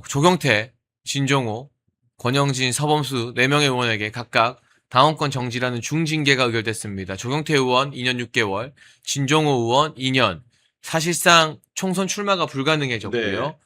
조경태, 진종호, 권영진, 서범수 4명의 의원에게 각각 당원권 정지라는 중징계가 의결됐습니다. 조경태 의원 2년 6개월, 진종호 의원 2년. 사실상 총선 출마가 불가능해졌고요. 네.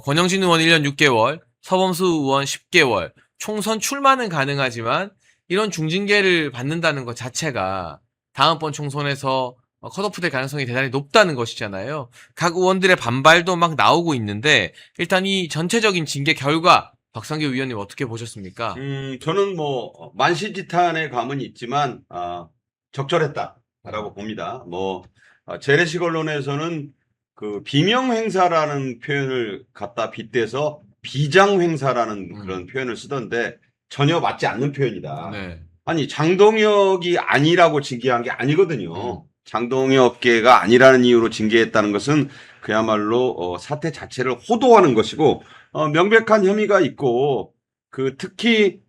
권영진 의원 1년 6개월, 서범수 의원 10개월. 총선 출마는 가능하지만 이런 중징계를 받는다는 것 자체가 다음번 총선에서 컷오프 될 가능성이 대단히 높다는 것이잖아요. 각 의원들의 반발도 막 나오고 있는데 일단 이 전체적인 징계 결과 박상규 의원님 어떻게 보셨습니까? 저는 뭐 만시지탄의 감은 있지만 적절했다라고 봅니다. 재래식 언론에서는 그 비명 행사라는 표현을 갖다 빗대서 비장 행사라는 그런 표현을 쓰던데 전혀 맞지 않는 표현이다. 네. 아니 장동혁이 아니라고 징계한 게 아니거든요. 장동혁계가 아니라는 이유로 징계했다는 것은 그야말로 사태 자체를 호도하는 것이고 명백한 혐의가 있고 특히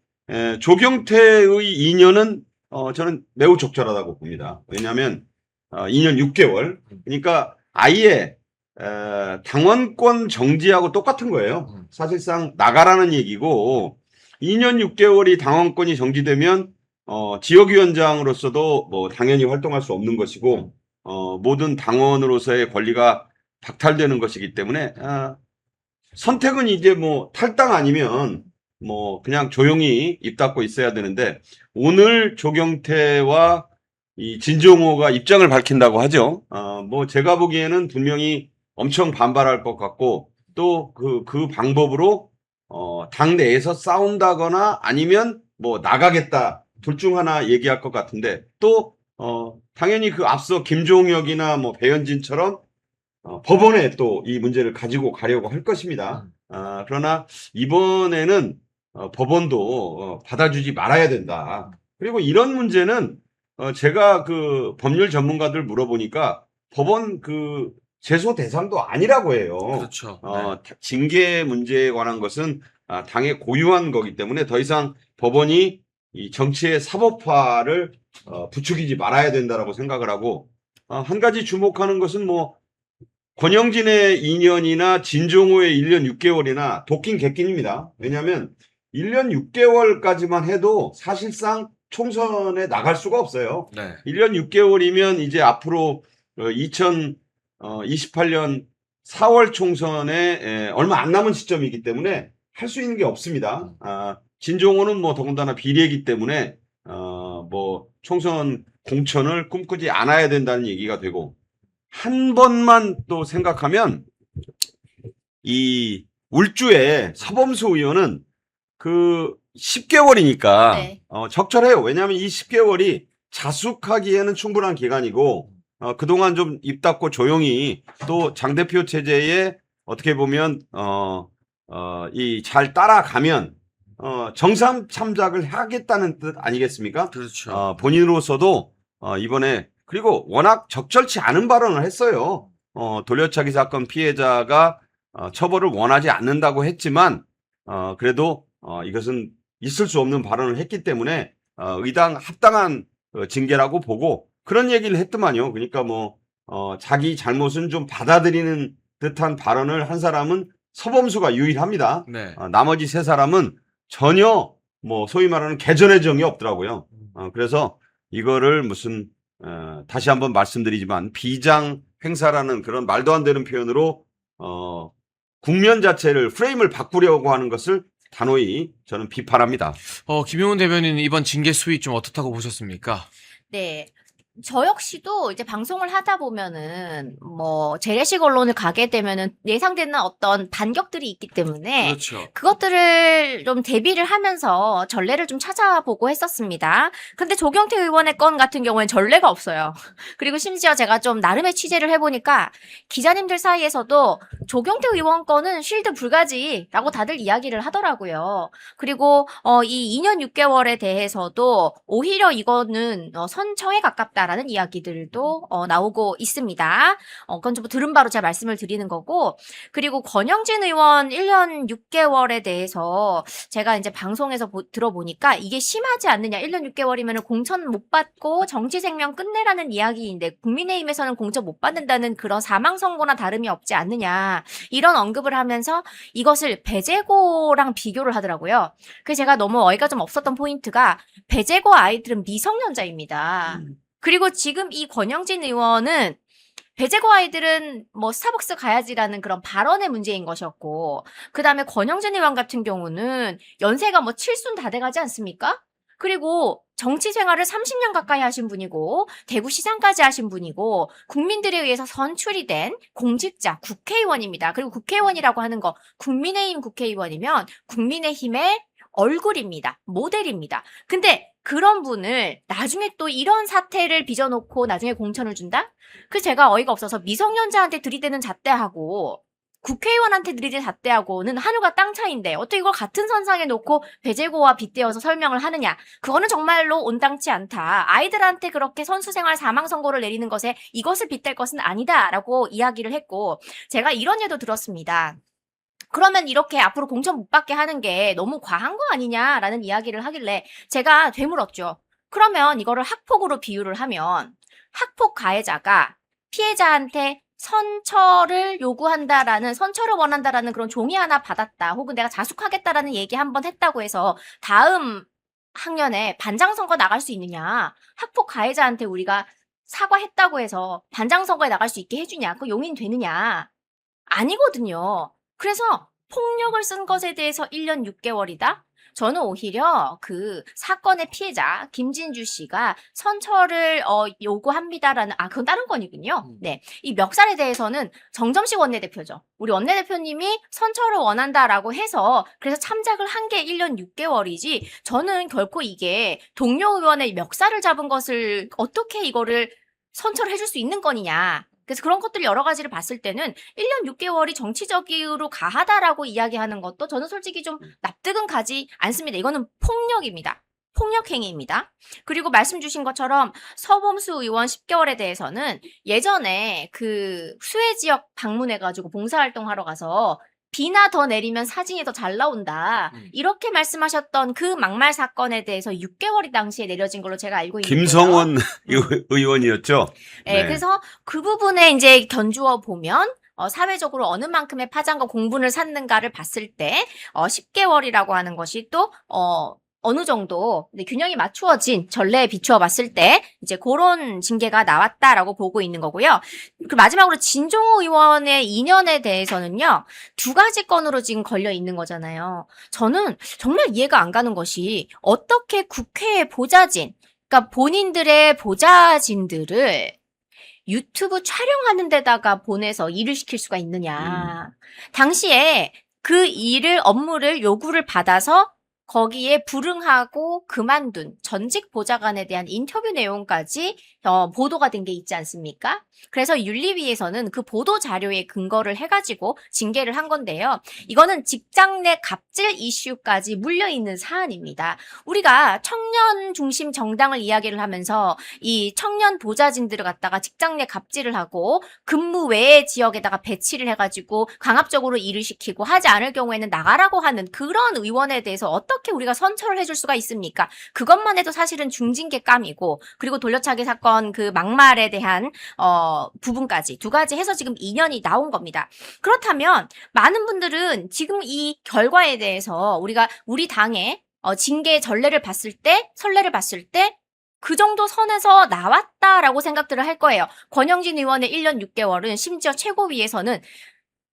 조경태의 2년은 저는 매우 적절하다고 봅니다. 왜냐하면 2년 6개월 그러니까 아예 당원권 정지하고 똑같은 거예요. 사실상 나가라는 얘기고 2년 6개월이 당원권이 정지되면 지역위원장으로서도 뭐 당연히 활동할 수 없는 것이고 모든 당원으로서의 권리가 박탈되는 것이기 때문에 선택은 이제 뭐 탈당 아니면 뭐 그냥 조용히 입 닫고 있어야 되는데 오늘 조경태와 이 진종호가 입장을 밝힌다고 하죠. 뭐 제가 보기에는 분명히 엄청 반발할 것 같고 또 그 방법으로 당 내에서 싸운다거나 아니면 뭐 나가겠다 둘 중 하나 얘기할 것 같은데 또 당연히 그 앞서 김종혁이나 뭐 배현진처럼 법원에 또 이 문제를 가지고 가려고 할 것입니다. 그러나 이번에는 법원도 받아주지 말아야 된다. 그리고 이런 문제는 제가 그 법률 전문가들 물어보니까 법원 그 제소 대상도 아니라고 해요. 그렇죠. 네. 징계 문제에 관한 것은 당의 고유한 거기 때문에 더 이상 법원이 이 정치의 사법화를 부추기지 말아야 된다라고 생각을 하고 한 가지 주목하는 것은 뭐 권영진의 2년이나 진종호의 1년 6개월이나 도끼인 객기입니다. 왜냐하면 1년 6개월까지만 해도 사실상 총선에 나갈 수가 없어요. 네. 1년 6개월이면 이제 앞으로 2028년 4월 총선에 얼마 안 남은 시점이기 때문에 할 수 있는 게 없습니다. 진종호는 뭐 더군다나 비례이기 때문에 뭐 총선 공천을 꿈꾸지 않아야 된다는 얘기가 되고 한 번만 또 생각하면 이 울주의 서범수 의원은 그 10개월이니까 네. 적절해요. 왜냐하면 이 10개월이 자숙하기에는 충분한 기간이고 그동안 좀 입 닫고 조용히 또 장 대표 체제에 어떻게 보면 이 잘 따라가면 정상 참작을 하겠다는 뜻 아니겠습니까? 그렇죠. 본인으로서도 이번에 그리고 워낙 적절치 않은 발언을 했어요. 돌려차기 사건 피해자가 처벌을 원하지 않는다고 했지만 그래도 이것은 있을 수 없는 발언을 했기 때문에 의당 합당한 징계라고 보고 그런 얘기를 했더만요. 그러니까 뭐 자기 잘못은 좀 받아들이는 듯한 발언을 한 사람은 서범수가 유일합니다. 네. 나머지 세 사람은 전혀 뭐 소위 말하는 개전의 정이 없더라고요. 그래서 이거를 무슨 다시 한번 말씀드리지만 비장 행사라는 그런 말도 안 되는 표현으로 국면 자체를 프레임을 바꾸려고 하는 것을 단호히 저는 비판합니다. 김용훈 대변인 이번 징계 수위 좀 어떻다고 보셨습니까? 네. 저 역시도 이제 방송을 하다 보면은 뭐 재래식 언론을 가게 되면은 예상되는 어떤 반격들이 있기 때문에 그렇죠. 그것들을 좀 대비를 하면서 전례를 좀 찾아보고 했었습니다. 근데 조경태 의원의 건 같은 경우에는 전례가 없어요. 그리고 심지어 제가 좀 나름의 취재를 해보니까 기자님들 사이에서도 조경태 의원 건은 쉴드 불가지라고 다들 이야기를 하더라고요. 그리고 이 2년 6개월에 대해서도 오히려 이거는 선처에 가깝다. 있다라는 이야기들도 나오고 있습니다. 그건 좀 들은 바로 제가 말씀을 드리는 거고, 그리고 권영진 의원 1년 6개월에 대해서 제가 이제 방송에서 들어보니까 이게 심하지 않느냐. 1년 6개월이면 공천 못 받고 정치 생명 끝내라는 이야기인데 국민의힘에서는 공천 못 받는다는 그런 사망 선고나 다름이 없지 않느냐. 이런 언급을 하면서 이것을 배재고랑 비교를 하더라고요. 그래서 제가 너무 어이가 좀 없었던 포인트가 배재고 아이들은 미성년자입니다. 그리고 지금 이 권영진 의원은 배재고 아이들은 뭐 스타벅스 가야지라는 그런 발언의 문제인 것이었고, 그 다음에 권영진 의원 같은 경우는 연세가 뭐 7순 다 돼가지 않습니까? 그리고 정치 생활을 30년 가까이 하신 분이고, 대구시장까지 하신 분이고, 국민들에 의해서 선출이 된 공직자, 국회의원입니다. 그리고 국회의원이라고 하는 거, 국민의힘 국회의원이면 국민의힘의 얼굴입니다. 모델입니다. 근데 그런 분을 나중에 또 이런 사태를 빚어놓고 나중에 공천을 준다? 그 제가 어이가 없어서 미성년자한테 들이대는 잣대하고 국회의원한테 들이대는 잣대하고는 하늘과 땅 차이인데 어떻게 이걸 같은 선상에 놓고 배재고와 빗대어서 설명을 하느냐. 그거는 정말로 온당치 않다. 아이들한테 그렇게 선수생활 사망 선고를 내리는 것에 이것을 빗댈 것은 아니다라고 이야기를 했고, 제가 이런 예도 들었습니다. 그러면 이렇게 앞으로 공천 못 받게 하는 게 너무 과한 거 아니냐라는 이야기를 하길래 제가 되물었죠. 그러면 이거를 학폭으로 비유를 하면 학폭 가해자가 피해자한테 선처를 요구한다라는, 선처를 원한다라는 그런 종이 하나 받았다. 혹은 내가 자숙하겠다라는 얘기 한번 했다고 해서 다음 학년에 반장 선거 나갈 수 있느냐. 학폭 가해자한테 우리가 사과했다고 해서 반장 선거에 나갈 수 있게 해주냐. 그거 용인 되느냐. 아니거든요. 그래서 폭력을 쓴 것에 대해서 1년 6개월이다? 저는 오히려 그 사건의 피해자 김진주 씨가 선처를 요구합니다라는, 그건 다른 건이군요. 네, 이 멱살에 대해서는 정점식 원내대표죠. 우리 원내대표님이 선처를 원한다라고 해서 그래서 참작을 한 게 1년 6개월이지 저는 결코 이게 동료 의원의 멱살을 잡은 것을 어떻게 이거를 선처를 해줄 수 있는 건이냐. 그래서 그런 것들 여러 가지를 봤을 때는 1년 6개월이 정치적으로 가하다라고 이야기하는 것도 저는 솔직히 좀 납득은 가지 않습니다. 이거는 폭력입니다. 폭력행위입니다. 그리고 말씀 주신 것처럼 서범수 의원 10개월에 대해서는 예전에 그 수해 지역 방문해가지고 봉사활동하러 가서 비나 더 내리면 사진이 더 잘 나온다. 이렇게 말씀하셨던 그 막말 사건에 대해서 6개월이 당시에 내려진 걸로 제가 알고 있는데요. 김성원 의원이었죠. 네, 그래서 그 부분에 이제 견주어 보면 사회적으로 어느 만큼의 파장과 공분을 샀는가를 봤을 때 10개월이라고 하는 것이 또 어느 정도 균형이 맞추어진 전례에 비추어 봤을 때 이제 그런 징계가 나왔다라고 보고 있는 거고요. 그 마지막으로 진종호 의원의 2년에 대해서는요. 2가지 건으로 지금 걸려 있는 거잖아요. 저는 정말 이해가 안 가는 것이 어떻게 국회의 보좌진, 그러니까 본인들의 보좌진들을 유튜브 촬영하는 데다가 보내서 일을 시킬 수가 있느냐. 당시에 그 업무를 요구를 받아서 거기에 불응하고 그만둔 전직 보좌관에 대한 인터뷰 내용까지 보도가 된 게 있지 않습니까? 그래서 윤리위에서는 그 보도 자료에 근거를 해가지고 징계를 한 건데요. 이거는 직장 내 갑질 이슈까지 물려있는 사안입니다. 우리가 청년 중심 정당을 이야기를 하면서 이 청년 보좌진들을 갖다가 직장 내 갑질을 하고 근무 외의 지역에다가 배치를 해가지고 강압적으로 일을 시키고 하지 않을 경우에는 나가라고 하는 그런 의원에 대해서 어떻게 우리가 선처를 해줄 수가 있습니까? 그것만 해도 사실은 중징계감이고, 그리고 돌려차기 사건 그 막말에 대한 부분까지 2가지 해서 지금 2년이 나온 겁니다. 그렇다면 많은 분들은 지금 이 결과에 대해서 우리 당의 징계 전례를 봤을 때, 선례를 봤을 때 그 정도 선에서 나왔다라고 생각들을 할 거예요. 권영진 의원의 1년 6개월은 심지어 최고위에서는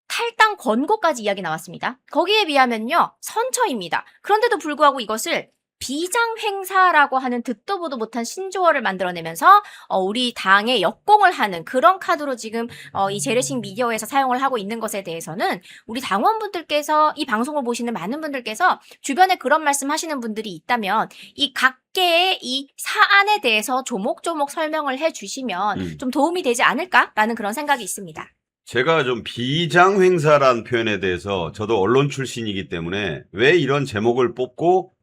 탈당 권고까지 이야기 나왔습니다. 거기에 비하면요, 선처입니다. 그런데도 불구하고 이것을 비장횡사라고 하는 듣도 보도 못한 신조어를 만들어내면서 우리 당에 역공을 하는 그런 카드로 지금 이 재래식 미디어에서 사용을 하고 있는 것에 대해서는 우리 당원분들께서, 이 방송을 보시는 많은 분들께서 주변에 그런 말씀 하시는 분들이 있다면 이 각계의 이 사안에 대해서 조목조목 설명을 해주시면 좀 도움이 되지 않을까라는 그런 생각이 있습니다. 제가 좀 비장횡사라는 표현에 대해서 저도 언론 출신이기 때문에 왜 이런 제목을 뽑고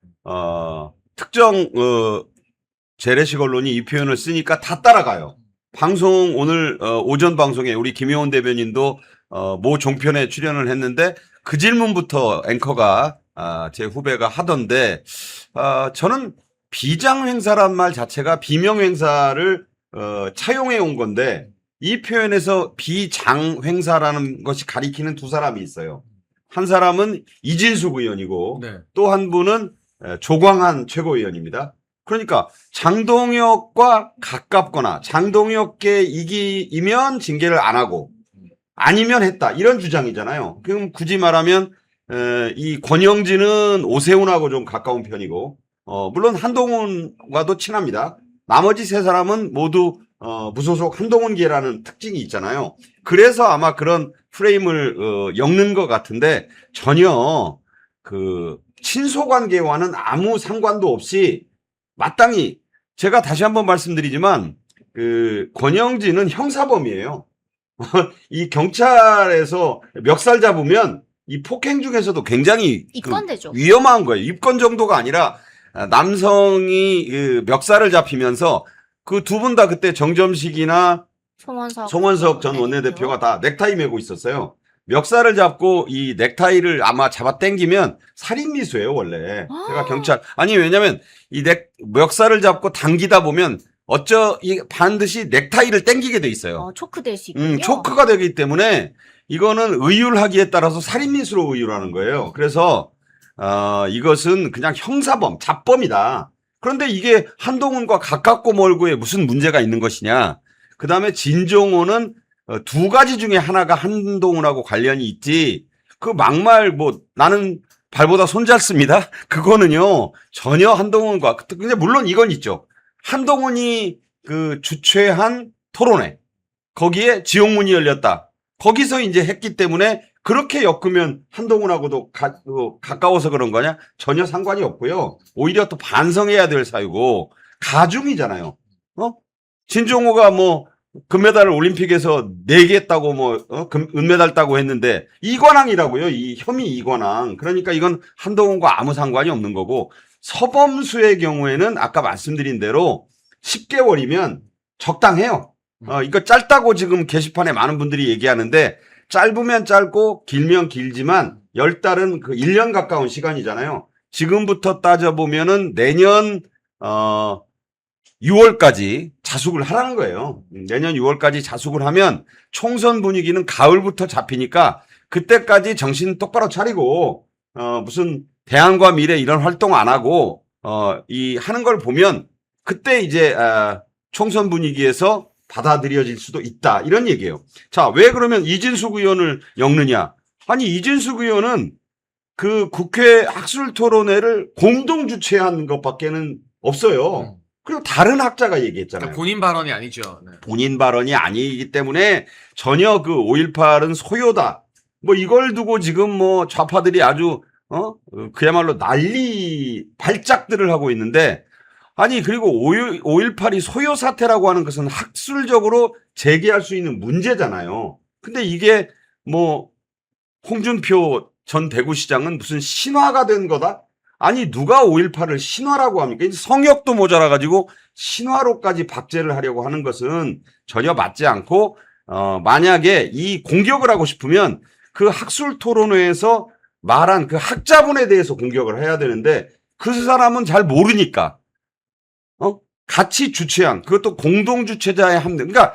특정 재래식 언론이 이 표현을 쓰니까 다 따라가요. 방송 오늘 오전 방송에 우리 김용원 대변인도 모 종편에 출연을 했는데 그 질문부터 앵커가 제 후배가 하던데 저는 비장행사란 말 자체가 비명행사를 차용해 온 건데 이 표현에서 비장행사라는 것이 가리키는 두 사람이 있어요. 한 사람은 이진숙 의원이고 네. 또 한 분은 조광한 최고위원입니다. 그러니까 장동혁과 가깝거나 장동혁께 이기면 징계를 안 하고 아니면 했다 이런 주장이잖아요. 그럼 굳이 말하면 이 권영진은 오세훈하고 좀 가까운 편이고 물론 한동훈과도 친합니다. 나머지 세 사람은 모두 무소속 한동훈계라는 특징이 있잖아요. 그래서 아마 그런 프레임을 엮는 것 같은데 전혀 그 친소관계와는 아무 상관도 없이 마땅히 제가 다시 한번 말씀드리지만 그 권영진은 형사범이에요. 이 경찰에서 멱살 잡으면 이 폭행 중에서도 굉장히 입건되죠. 위험한 거예요. 입건 정도가 아니라 남성이 그 멱살을 잡히면서 그 두 분 다 그때 정점식이나 송원석 전 원내대표가 다 넥타이 메고 있었어요. 멱살을 잡고 이 넥타이를 아마 잡아 당기면 살인미수예요, 원래. 제가 경찰 아니 왜냐면 이 멱살을 잡고 당기다 보면 반드시 넥타이를 당기게 돼 있어요. 초크될 수 있군요. 초크가 되기 때문에 이거는 의율하기에 따라서 살인미수로 의율하는 거예요. 그래서 이것은 그냥 형사범, 잡범이다. 그런데 이게 한동훈과 가깝고 멀고에 무슨 문제가 있는 것이냐. 그다음에 진종호는 두 가지 중에 하나가 한동훈하고 관련이 있지. 그 막말 뭐 나는 발보다 손 잘 씁니다. 그거는요 전혀 한동훈과 근데 물론 이건 있죠. 한동훈이 그 주최한 토론회 거기에 지옥문이 열렸다. 거기서 이제 했기 때문에 그렇게 엮으면 한동훈하고도 가까워서 그런 거냐? 전혀 상관이 없고요. 오히려 또 반성해야 될 사유고 가중이잖아요. 진종호가 뭐 금메달을 올림픽에서 4개 했다고 은메달 따고 했는데 이관왕이라고요. 이 혐의 이관왕. 그러니까 이건 한동훈과 아무 상관이 없는 거고 서범수의 경우에는 아까 말씀드린 대로 10개월이면 적당해요. 이거 짧다고 지금 게시판에 많은 분들이 얘기하는데 짧으면 짧고 길면 길지만 10달은 그 1년 가까운 시간이잖아요. 지금부터 따져보면은 내년 6월까지 자숙을 하라는 거예요. 내년 6월까지 자숙을 하면 총선 분위기는 가을부터 잡히니까 그때까지 정신 똑바로 차리고 무슨 대안과 미래 이런 활동 안 하고 이 하는 걸 보면 그때 이제 총선 분위기에서 받아들여질 수도 있다 이런 얘기예요. 자, 왜 그러면 이진숙 의원을 엮느냐? 아니 이진숙 의원은 그 국회 학술 토론회를 공동 주최한 것밖에는 없어요. 그리고 다른 학자가 얘기했잖아요. 그러니까 본인 발언이 아니죠. 네. 본인 발언이 아니기 때문에 전혀 그 5.18은 소요다. 뭐 이걸 두고 지금 뭐 좌파들이 아주 그야말로 난리 발작들을 하고 있는데 아니 그리고 5.18이 소요 사태라고 하는 것은 학술적으로 제기할 수 있는 문제잖아요. 근데 이게 뭐 홍준표 전 대구시장은 무슨 신화가 된 거다? 아니 누가 5.18을 신화라고 합니까? 성역도 모자라가지고 신화로까지 박제를 하려고 하는 것은 전혀 맞지 않고 만약에 이 공격을 하고 싶으면 그 학술 토론회에서 말한 그 학자분에 대해서 공격을 해야 되는데 그 사람은 잘 모르니까 같이 주최한 그것도 공동 주최자의 함대. 그러니까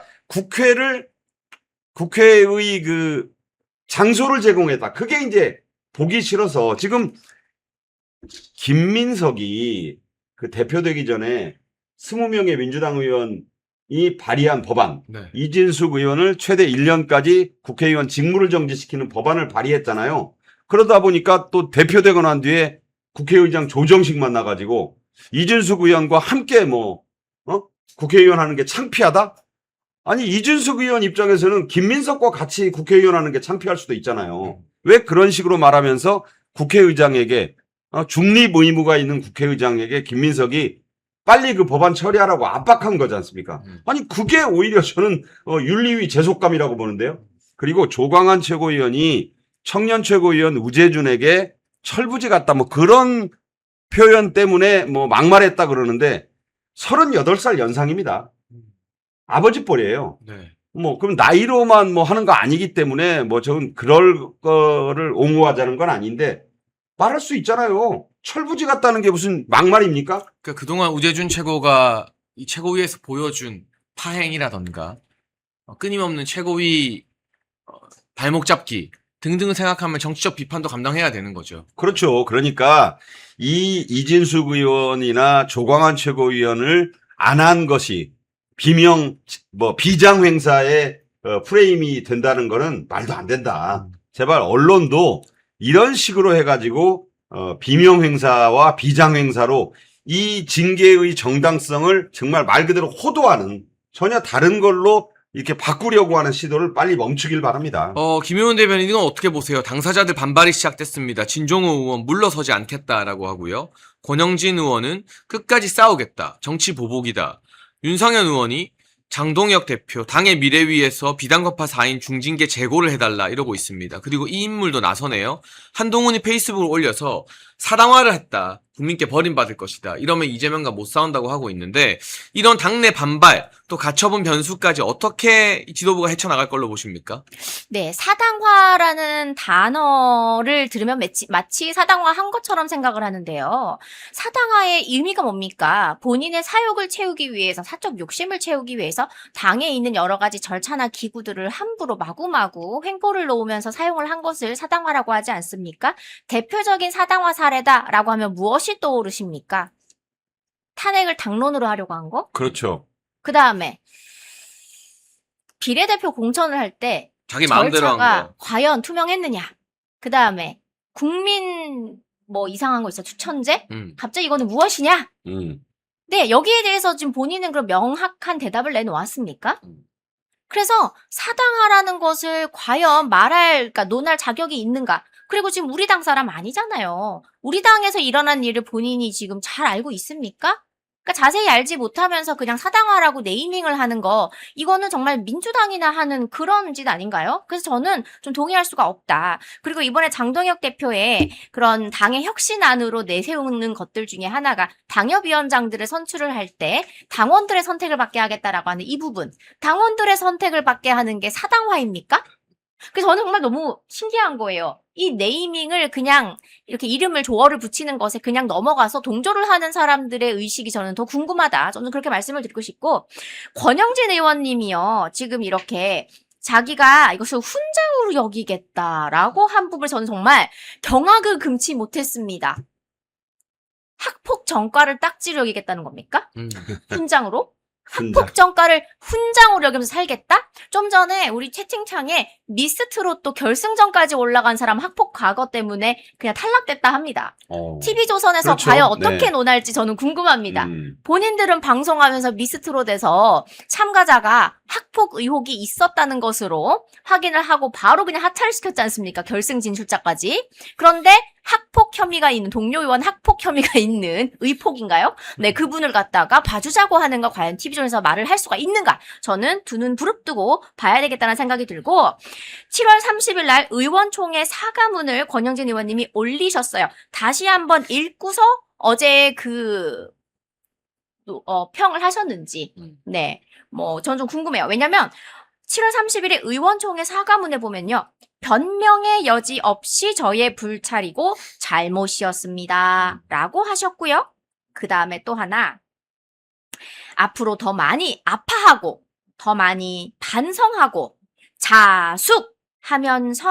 국회의 그 장소를 제공했다. 그게 이제 보기 싫어서 지금 김민석이 그 대표되기 전에 20명의 민주당 의원이 발의한 법안, 네. 이진숙 의원을 최대 1년까지 국회의원 직무를 정지시키는 법안을 발의했잖아요. 그러다 보니까 또 대표되고 난 뒤에 국회의장 조정식 만나가지고 이진숙 의원과 함께 국회의원 하는 게 창피하다? 아니 이진숙 의원 입장에서는 김민석과 같이 국회의원 하는 게 창피할 수도 있잖아요. 왜 그런 식으로 말하면서 국회의장에게 중립 의무가 있는 국회의장에게 김민석이 빨리 그 법안 처리하라고 압박한 거지 않습니까? 아니 그게 오히려 저는 윤리위 제속감이라고 보는데요. 그리고 조광한 최고위원이 청년 최고위원 우재준에게 철부지 같다 그런 표현 때문에 막말했다 그러는데 38살 연상입니다. 아버지 뻘이에요. 네. 그럼 나이로만 하는 거 아니기 때문에 저는 그럴 거를 옹호하자는 건 아닌데 말할 수 있잖아요. 철부지 같다는 게 무슨 막말입니까? 그러니까 그동안 우재준 최고가 이 최고위에서 보여준 파행이라던가 끊임없는 최고위 발목 잡기 등등 생각하면 정치적 비판도 감당해야 되는 거죠. 그렇죠. 그러니까 이 이진숙 의원이나 조광한 최고위원을 안 한 것이 비장 행사의 프레임이 된다는 거는 말도 안 된다. 제발 언론도 이런 식으로 해가지고 비명 행사와 비장 행사로 이 징계의 정당성을 정말 말 그대로 호도하는 전혀 다른 걸로 이렇게 바꾸려고 하는 시도를 빨리 멈추길 바랍니다. 김효은 대변인 이건 어떻게 보세요? 당사자들 반발이 시작됐습니다. 진종호 의원 물러서지 않겠다라고 하고요. 권영진 의원은 끝까지 싸우겠다. 정치 보복이다. 윤상현 의원이 장동혁 대표 당의 미래 위해서 비단거파 4인 중징계 재고를 해달라 이러고 있습니다. 그리고 이 인물도 나서네요. 한동훈이 페이스북을 올려서 사당화를 했다. 국민께 버림받을 것이다. 이러면 이재명과 못 싸운다고 하고 있는데 이런 당내 반발 또 가처분 변수까지 어떻게 지도부가 헤쳐나갈 걸로 보십니까? 네, 사당화라는 단어를 들으면 마치 사당화 한 것처럼 생각을 하는데요. 사당화의 의미가 뭡니까? 본인의 사욕을 채우기 위해서, 사적 욕심을 채우기 위해서 당에 있는 여러 가지 절차나 기구들을 함부로 마구마구 횡포를 놓으면서 사용을 한 것을 사당화라고 하지 않습니까? 대표적인 사당화 사례다라고 하면 무엇이 떠오르십니까? 탄핵을 당론으로 하려고 한 거? 그렇죠. 그 다음에 비례대표 공천을 할 때 자기 마음대로 한 절차가 거. 과연 투명했느냐? 그 다음에 국민 이상한 거 있어 추천제? 갑자기 이거는 무엇이냐? 네, 여기에 대해서 지금 본인은 그럼 명확한 대답을 내놓았습니까? 그래서 사당하라는 것을 과연 그러니까 논할 자격이 있는가? 그리고 지금 우리 당 사람 아니잖아요. 우리 당에서 일어난 일을 본인이 지금 잘 알고 있습니까? 그러니까 자세히 알지 못하면서 그냥 사당화라고 네이밍을 하는 거, 이거는 정말 민주당이나 하는 그런 짓 아닌가요? 그래서 저는 좀 동의할 수가 없다. 그리고 이번에 장동혁 대표의 그런 당의 혁신안으로 내세우는 것들 중에 하나가 당협위원장들을 선출을 할 때 당원들의 선택을 받게 하겠다라고 하는 이 부분. 당원들의 선택을 받게 하는 게 사당화입니까? 그래서 저는 정말 너무 신기한 거예요. 이 네이밍을 그냥 이렇게 이름을 조어를 붙이는 것에 그냥 넘어가서 동조를 하는 사람들의 의식이 저는 더 궁금하다. 저는 그렇게 말씀을 드리고 싶고, 권영진 의원님이요. 지금 이렇게 자기가 이것을 훈장으로 여기겠다라고 한 부분을 저는 정말 경악을 금치 못했습니다. 학폭 전과를 딱지로 여기겠다는 겁니까? 훈장으로? 학폭 전과를 훈장으로 여기면서 살겠다? 좀 전에 우리 채팅창에 미스트롯 또 결승전까지 올라간 사람 학폭 과거 때문에 그냥 탈락됐다 합니다. TV조선에서 그렇죠. 과연 어떻게 네. 논할지 저는 궁금합니다. 본인들은 방송하면서 미스트롯에서 참가자가 학폭 의혹이 있었다는 것으로 확인을 하고 바로 그냥 하차를 시켰지 않습니까? 결승 진출자까지. 그런데 학폭 혐의가 있는, 동료 의원 학폭 혐의가 있는 의폭인가요? 네, 그분을 갖다가 봐주자고 하는 거 과연 TV조선에서 말을 할 수가 있는가? 저는 두 눈 부릅뜨고 봐야 되겠다는 생각이 들고, 7월 30일 날 의원총회 사과문을 권영진 의원님이 올리셨어요. 다시 한번 읽고서 어제 평을 하셨는지. 네. 저는 좀 궁금해요. 왜냐면 7월 30일에 의원총회 사과문에 보면요. 변명의 여지 없이 저의 불찰이고 잘못이었습니다. 라고 하셨고요. 그 다음에 또 하나, 앞으로 더 많이 아파하고 더 많이 반성하고 자숙하면서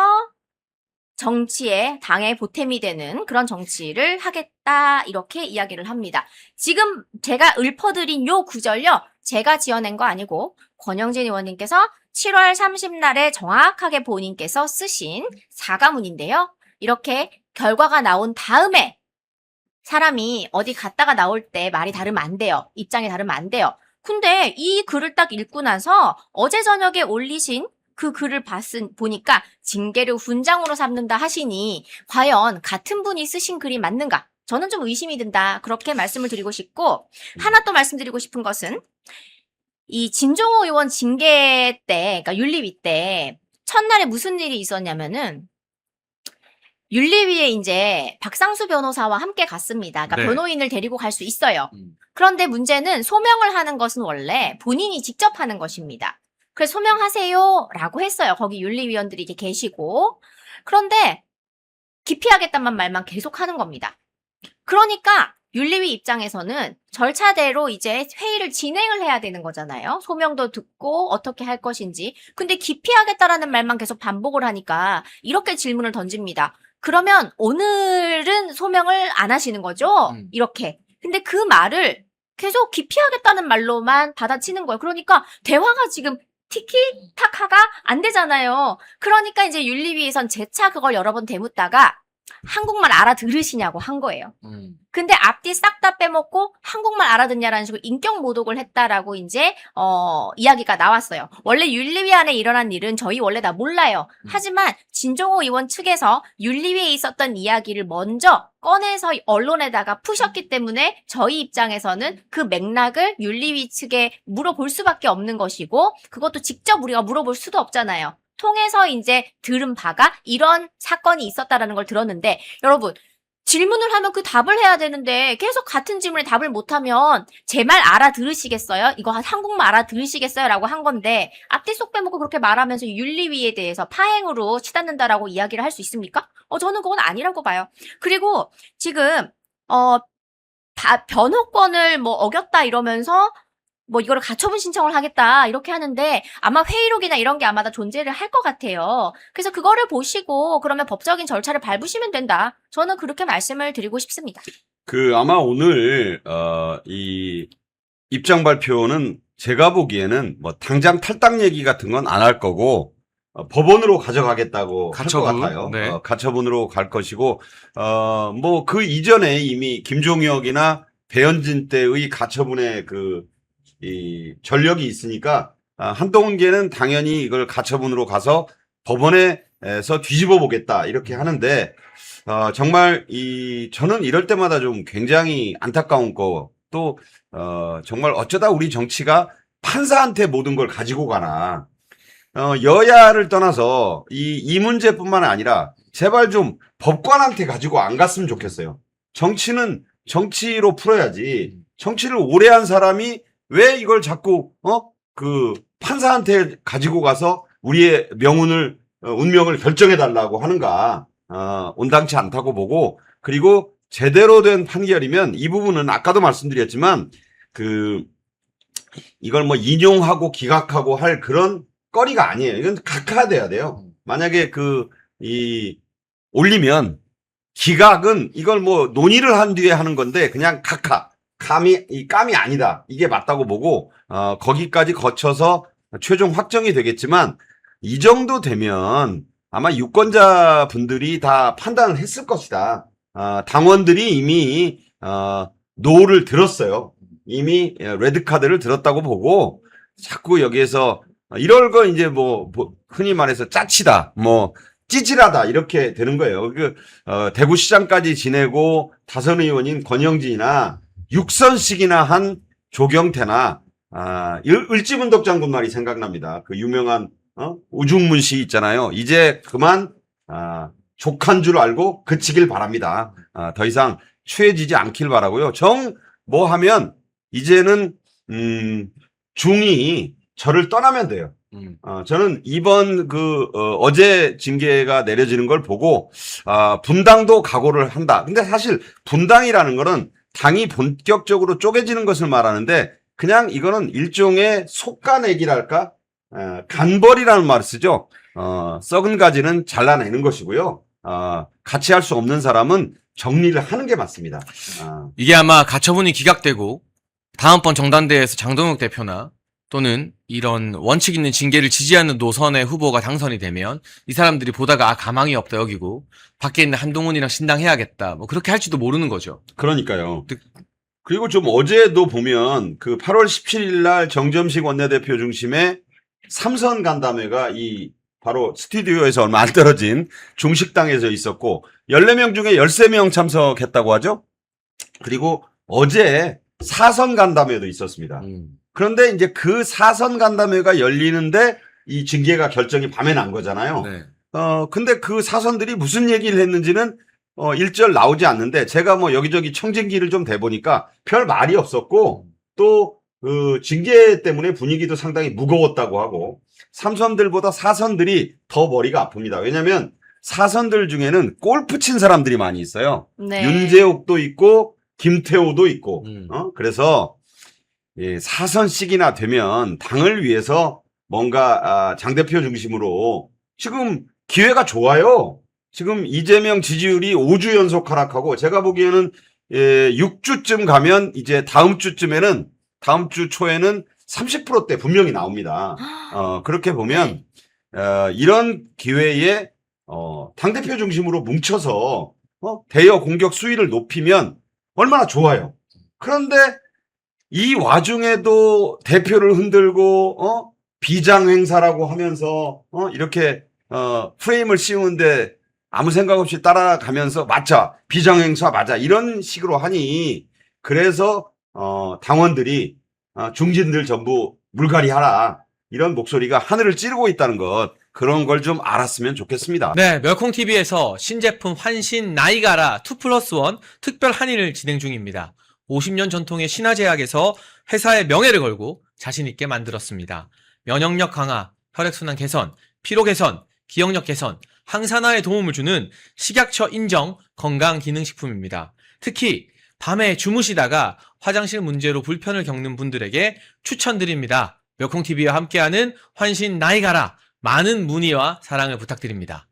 정치에, 당에 보탬이 되는 그런 정치를 하겠다, 이렇게 이야기를 합니다. 지금 제가 읊어드린 요 구절요, 제가 지어낸 거 아니고 권영진 의원님께서 7월 30날에 정확하게 본인께서 쓰신 사과문인데요. 이렇게 결과가 나온 다음에 사람이 어디 갔다가 나올 때 말이 다르면 안 돼요. 입장이 다르면 안 돼요. 근데 이 글을 딱 읽고 나서 어제 저녁에 올리신 그 글을 보니까 징계를 훈장으로 삼는다 하시니 과연 같은 분이 쓰신 글이 맞는가? 저는 좀 의심이 든다. 그렇게 말씀을 드리고 싶고, 하나 또 말씀드리고 싶은 것은 이 진종호 의원 징계 때, 그러니까 윤리위 때 첫날에 무슨 일이 있었냐면은 윤리위에 이제 박상수 변호사와 함께 갔습니다. 그러니까 네. 변호인을 데리고 갈 수 있어요. 그런데 문제는 소명을 하는 것은 원래 본인이 직접 하는 것입니다. 그래서 소명하세요 라고 했어요. 거기 윤리위원들이 이렇게 계시고. 그런데 기피하겠다는 말만 계속 하는 겁니다. 그러니까 윤리위 입장에서는 절차대로 이제 회의를 진행을 해야 되는 거잖아요. 소명도 듣고 어떻게 할 것인지. 근데 기피하겠다라는 말만 계속 반복을 하니까 이렇게 질문을 던집니다. 그러면 오늘은 소명을 안 하시는 거죠? 이렇게. 근데 그 말을 계속 기피하겠다는 말로만 받아치는 거예요. 그러니까 대화가 지금 티키타카가 안 되잖아요. 그러니까 이제 윤리위에선 재차 그걸 여러 번 되묻다가 한국말 알아들으시냐고 한 거예요. 근데 앞뒤 싹 다 빼먹고 한국말 알아듣냐라는 식으로 인격 모독을 했다라고 이제 이야기가 나왔어요. 원래 윤리위 안에 일어난 일은 저희 원래 다 몰라요. 하지만 진종호 의원 측에서 윤리위에 있었던 이야기를 먼저 꺼내서 언론에다가 푸셨기 때문에 저희 입장에서는 그 맥락을 윤리위 측에 물어볼 수밖에 없는 것이고 그것도 직접 우리가 물어볼 수도 없잖아요. 통해서 이제 들은 바가 이런 사건이 있었다라는 걸 들었는데 여러분 질문을 하면 그 답을 해야 되는데 계속 같은 질문에 답을 못하면 제 말 알아들으시겠어요? 이거 한국말 알아들으시겠어요? 라고 한 건데 앞뒤 쏙 빼먹고 그렇게 말하면서 윤리위에 대해서 파행으로 치닫는다라고 이야기를 할 수 있습니까? 저는 그건 아니라고 봐요. 그리고 지금 변호권을 뭐 어겼다 이러면서 뭐 이거를 가처분 신청을 하겠다 이렇게 하는데 아마 회의록이나 이런 게 아마 다 존재를 할 것 같아요. 그래서 그거를 보시고 그러면 법적인 절차를 밟으시면 된다. 저는 그렇게 말씀을 드리고 싶습니다. 아마 오늘 이 입장 발표는 제가 보기에는 뭐 당장 탈당 얘기 같은 건 안 할 거고 법원으로 가져가겠다고 할 것 가처분, 같아요. 네. 가처분으로 갈 것이고 뭐 그 이전에 이미 김종혁이나 배현진 때의 가처분의 이 전력이 있으니까 한동훈계는 당연히 이걸 가처분으로 가서 법원에서 뒤집어 보겠다 이렇게 하는데 정말 저는 이럴 때마다 좀 굉장히 안타까운 거 또 정말 어쩌다 우리 정치가 판사한테 모든 걸 가지고 가나 여야를 떠나서 이 문제뿐만 아니라 제발 좀 법관한테 가지고 안 갔으면 좋겠어요. 정치는 정치로 풀어야지. 정치를 오래 한 사람이 왜 이걸 자꾸 판사한테 가지고 가서 우리의 운명을 결정해 달라고 하는가? 온당치 않다고 보고 그리고 제대로 된 판결이면 이 부분은 아까도 말씀드렸지만 이걸 뭐 인용하고 기각하고 할 그런 거리가 아니에요. 이건 각하돼야 돼요. 만약에 올리면 기각은 이걸 뭐 논의를 한 뒤에 하는 건데 그냥 감이 아니다. 이게 맞다고 보고, 거기까지 거쳐서 최종 확정이 되겠지만, 이 정도 되면 아마 유권자 분들이 다 판단을 했을 것이다. 당원들이 이미, 노를 들었어요. 이미 레드카드를 들었다고 보고, 자꾸 여기에서 이럴 거 이제 흔히 말해서 짜치다, 찌질하다, 이렇게 되는 거예요. 대구시장까지 지내고, 다선 의원인 권영진이나, 6선씩이나 한 조경태나 을지문덕 장군 말이 생각납니다. 그 유명한 우중문 시 있잖아요. 이제 그만 족한 줄 알고 그치길 바랍니다. 더 이상 취해지지 않길 바라고요. 하면 이제는 중이 저를 떠나면 돼요. 저는 이번 어제 징계가 내려지는 걸 보고 분당도 각오를 한다. 근데 사실 분당이라는 거는 당이 본격적으로 쪼개지는 것을 말하는데 그냥 이거는 일종의 속가내기랄까 간벌이라는 말을 쓰죠. 썩은 가지는 잘라내는 것이고요. 같이 할 수 없는 사람은 정리를 하는 게 맞습니다. 이게 아마 가처분이 기각되고 다음번 정당대회에서 장동혁 대표나 또는 이런 원칙 있는 징계를 지지하는 노선의 후보가 당선이 되면 이 사람들이 보다가 가망이 없다 여기고 밖에 있는 한동훈이랑 신당해야겠다 뭐 그렇게 할지도 모르는 거죠. 그러니까요. 그리고 좀 어제도 보면 8월 17일 날 정점식 원내대표 중심의 3선 간담회가 바로 스튜디오에서 얼마 안 떨어진 중식당에서 있었고 14명 중에 13명 참석했다고 하죠. 그리고 어제 4선 간담회도 있었습니다. 그런데 이제 그 4선 간담회가 열리는데 이 징계가 결정이 밤에 난 거잖아요. 네. 근데 그 사선들이 무슨 얘기를 했는지는 일절 나오지 않는데 제가 뭐 여기저기 청진기를 좀 대보니까 별 말이 없었고 또 그 징계 때문에 분위기도 상당히 무거웠다고 하고 삼선들보다 사선들이 더 머리가 아픕니다. 왜냐하면 사선들 중에는 골프 친 사람들이 많이 있어요. 네. 윤재옥도 있고 김태호도 있고 음. 그래서 예, 사선씩이나 되면 당을 위해서 뭔가 장 대표 중심으로 지금 기회가 좋아요. 지금 이재명 지지율이 5주 연속 하락하고 제가 보기에는 6주쯤 가면 이제 다음 주 초에는 30%대 분명히 나옵니다. 그렇게 보면 이런 기회에 당대표 중심으로 뭉쳐서 대여 공격 수위를 높이면 얼마나 좋아요. 그런데 이 와중에도 대표를 흔들고 비장 행사라고 하면서 이렇게 프레임을 씌우는데 아무 생각 없이 따라가면서 맞자 비장 행사 맞아 이런 식으로 하니 그래서 당원들이 중진들 전부 물갈이 하라 이런 목소리가 하늘을 찌르고 있다는 것 그런 걸 좀 알았으면 좋겠습니다. 네, 멸콩TV에서 신제품 환신 나이가라 2+1 특별 할인을 진행 중입니다. 50년 전통의 신화제약에서 회사의 명예를 걸고 자신있게 만들었습니다. 면역력 강화, 혈액순환 개선, 피로 개선, 기억력 개선, 항산화에 도움을 주는 식약처 인정 건강기능식품입니다. 특히 밤에 주무시다가 화장실 문제로 불편을 겪는 분들에게 추천드립니다. 멸콩TV와 함께하는 환신 나이가라 많은 문의와 사랑을 부탁드립니다.